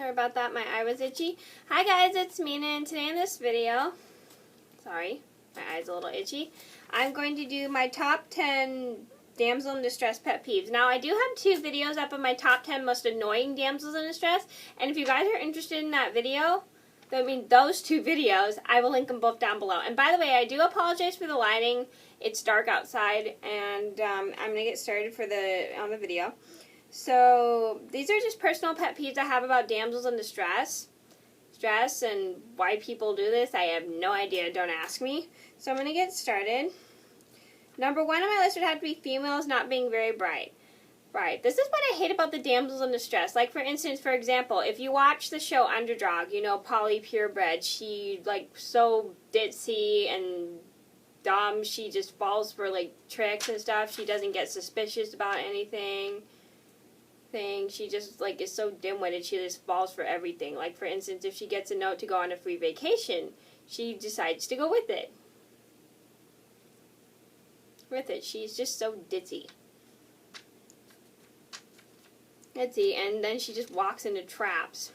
Sorry about that, my eye was itchy. Hi guys, it's Mina, and today in this video, sorry, my eye's a little itchy, I'm going to do my top 10 damsel in distress pet peeves. Now, I do have 2 videos up of my top 10 most annoying damsels in distress, and if you guys are interested in that video, those 2 videos, I will link them both down below. And by the way, I do apologize for the lighting. It's dark outside, and I'm going to get started on the video. So, these are just personal pet peeves I have about damsels in distress. And why people do this, I have no idea. Don't ask me. So, I'm going to get started. Number 1 on my list would have to be females not being very bright. Right. This is what I hate about the damsels in distress. Like, for instance, for example, if you watch the show Underdog, you know, Polly Purebred, she, like, so ditzy and dumb. She just falls for, like, tricks and stuff. She doesn't get suspicious about anything. She just, like, is so dim-witted, she just falls for everything. Like, for instance, if she gets a note to go on a free vacation, she decides to go with it. She's just so ditzy. And then she just walks into traps.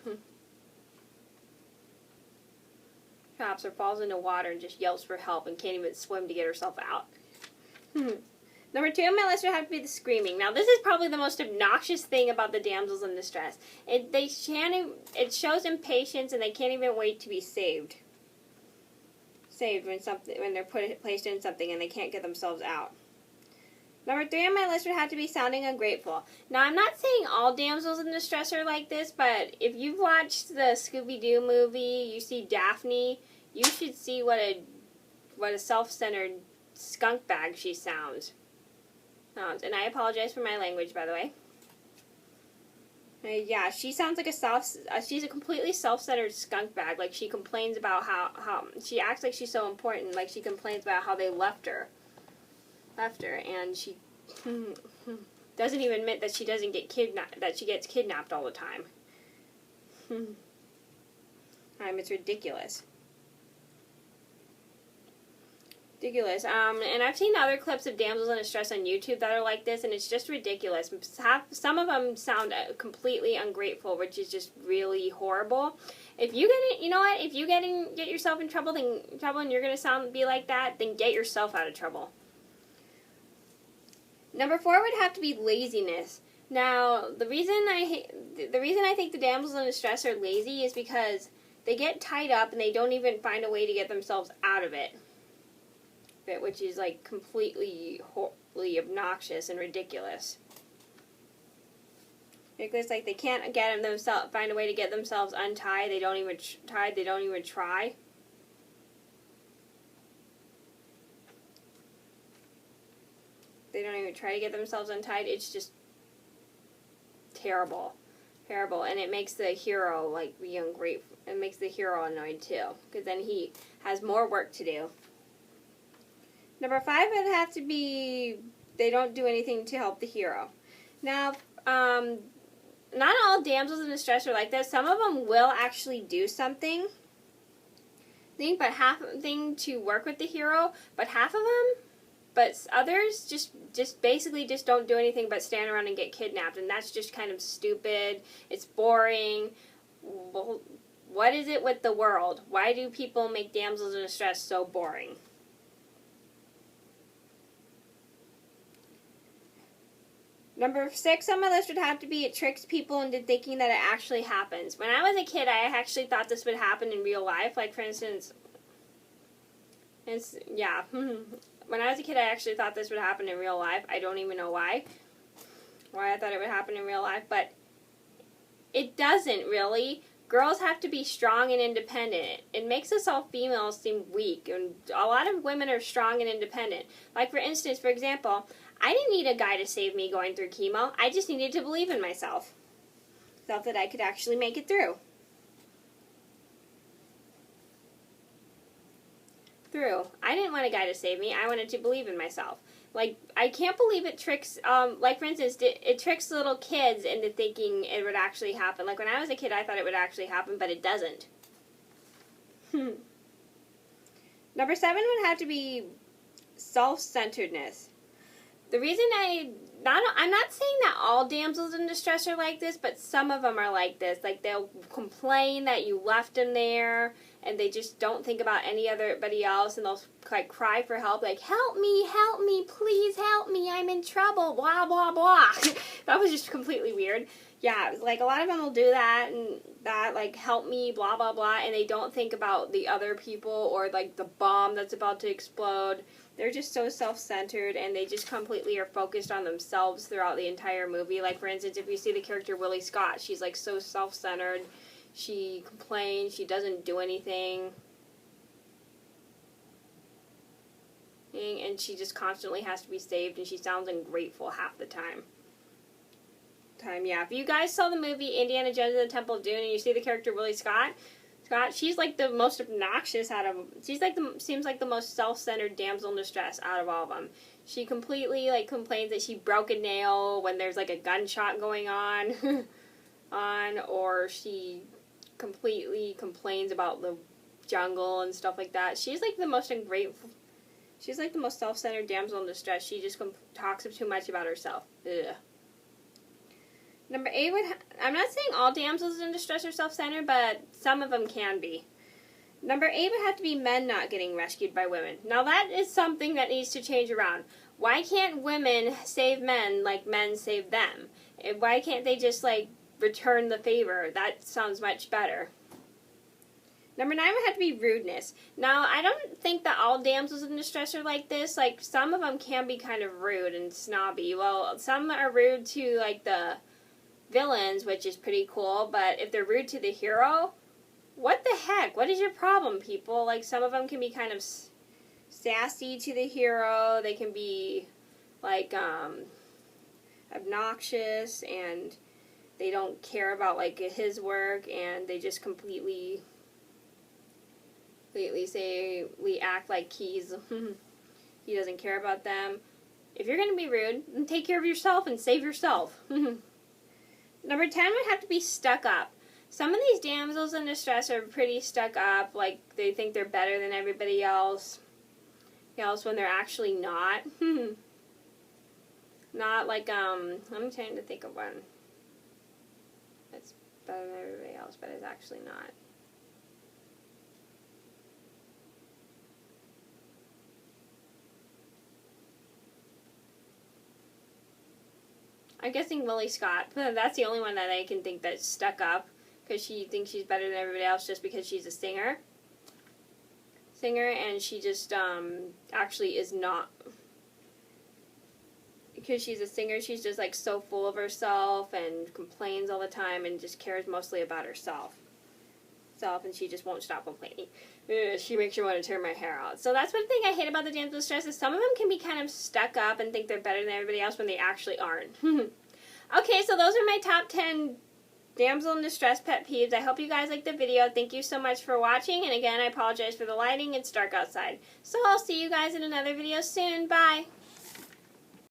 Traps or falls into water and just yells for help and can't even swim to get herself out. Number 2 on my list would have to be the screaming. Now, this is probably the most obnoxious thing about the damsels in distress. It shows impatience, and they can't even wait to be saved. When they're placed in something and they can't get themselves out. Number 3 on my list would have to be sounding ungrateful. Now, I'm not saying all damsels in distress are like this, but if you've watched the Scooby-Doo movie, you see Daphne, you should see what a self-centered skunk bag she sounds. And I apologize for my language, by the way. Yeah, she sounds like she's a completely self-centered skunk bag. Like, she complains about how she acts like she's so important. Like, she complains about how they left her, and she doesn't even admit that she doesn't get kidnapped, that she gets kidnapped all the time. It's ridiculous. And I've seen other clips of damsels in distress on YouTube that are like this, and it's just ridiculous. Some of them sound completely ungrateful, which is just really horrible. If you if you get yourself in trouble, and you're gonna be like that, then get yourself out of trouble. Number 4 would have to be laziness. Now, the reason I think the damsels in distress are lazy is because they get tied up and they don't even find a way to get themselves out of it. Which is, like, completely obnoxious and ridiculous. Like, they can't find a way to get themselves untied. They don't even try. They don't even try to get themselves untied. It's just terrible, and it makes the hero, like, be ungrateful. It makes the hero annoyed too, because then he has more work to do. Number 5 would have to be they don't do anything to help the hero. Now, not all damsels in distress are like this. Some of them will actually do something. But half of them to work with the hero. But others just basically just don't do anything but stand around and get kidnapped, and that's just kind of stupid. It's boring. Well, what is it with the world? Why do people make damsels in distress so boring? Number 6 on my list would have to be it tricks people into thinking that it actually happens. When I was a kid, I actually thought this would happen in real life. Like, for instance, when I was a kid, I actually thought this would happen in real life. I don't even know why I thought it would happen in real life, but it doesn't really. Girls have to be strong and independent. It makes us all females seem weak, and a lot of women are strong and independent. Like, for instance, for example, I didn't need a guy to save me going through chemo. I just needed to believe in myself. Felt that I could actually make it through. I didn't want a guy to save me. I wanted to believe in myself. Like, I can't believe it tricks, like, for instance, it tricks little kids into thinking it would actually happen. Like, when I was a kid, I thought it would actually happen, but it doesn't. Number 7 would have to be self-centeredness. The reason I'm not saying that all damsels in distress are like this, but some of them are like this. Like, they'll complain that you left them there, and they just don't think about anybody else, and they'll, like, cry for help, like, help me, please help me, I'm in trouble, blah, blah, blah. That was just completely weird. Yeah, like, a lot of them will do that, and that, like, help me, blah, blah, blah, and they don't think about the other people, or, like, the bomb that's about to explode. They're just so self-centered, and they just completely are focused on themselves throughout the entire movie. Like, for instance, if you see the character Willie Scott, she's, like, so self-centered. She complains. She doesn't do anything. And she just constantly has to be saved, and she sounds ungrateful half the time. Yeah, if you guys saw the movie Indiana Jones and the Temple of Doom, and you see the character Willie Scott, she's like the most obnoxious out of them. She's like seems like the most self-centered damsel in distress out of all of them. She completely, like, complains that she broke a nail when there's, like, a gunshot going on, or she completely complains about the jungle and stuff like that. She's like the most ungrateful. She's like the most self-centered damsel in distress. She just talks too much about herself. Ugh. Number 8 I'm not saying all damsels in distress are self-centered, but some of them can be. Number 8 would have to be men not getting rescued by women. Now that is something that needs to change around. Why can't women save men like men save them? And why can't they just, like, return the favor? That sounds much better. Number 9 would have to be rudeness. Now, I don't think that all damsels in distress are like this. Like, some of them can be kind of rude and snobby. Well, some are rude to, like, the villains, which is pretty cool, but if they're rude to the hero, what the heck? What is your problem, people? Like, some of them can be kind of sassy to the hero. They can be, like, obnoxious, and they don't care about, like, his work, and they just completely say, we act like he doesn't care about them. If you're going to be rude, then take care of yourself and save yourself. Number 10 would have to be stuck up. Some of these damsels in distress are pretty stuck up, like they think they're better than everybody else when they're actually not. Not like, I'm trying to think of one that's better than everybody else, but it's actually not. I'm guessing Willie Scott. That's the only one that I can think that's stuck up, because she thinks she's better than everybody else just because she's a singer, and she just actually is not. Because she's a singer, she's just, like, so full of herself and complains all the time and just cares mostly about herself, and she just won't stop complaining. She makes you want to tear my hair out. So that's one thing I hate about the damsel in distress, is some of them can be kind of stuck up and think they're better than everybody else when they actually aren't. Okay, so those are my top 10 damsel in distress pet peeves. I hope you guys liked the video. Thank you so much for watching, and again, I apologize for the lighting. It's dark outside. So I'll see you guys in another video soon. Bye!